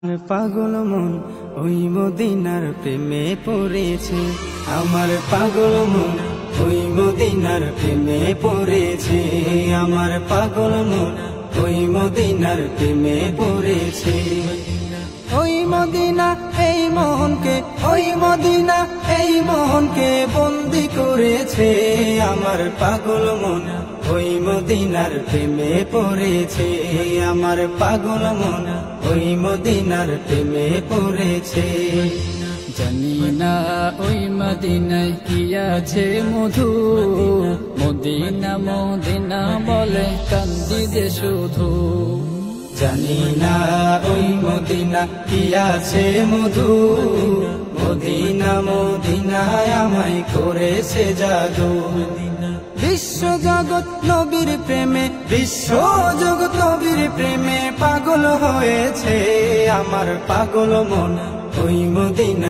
পাগল মন ওই মদিনার প্রেমে পড়েছে। আমার পাগল মন ওই মদিনার প্রেমে পড়েছে। আমার পাগল মন ওই মদিনার প্রেমে পড়েছে। ওই মদিনা এই মোহনকে, ওই মদিনা এই মোহনকে বন্দি করেছে। আমার পাগল মন ওই মদিনার প্রেমে পড়েছে। আমার পাগল মন ওই মদিনার প্রেমে পড়েছে। জানি না ওই মদিনায় কি আছে মধু, মদিনা মদিনা বলে কান্দি দে শুধু। জানি না ওই মদিনা কি আছে মধু, মদিনা মদিনায় আমায় করেছে জাদু। বিশ্ব জগৎ নবীর প্রেমে, বিশ্ব জগৎ নবীর প্রেমে পাগল হয়েছে। আমার পাগল মন ওই মদিনা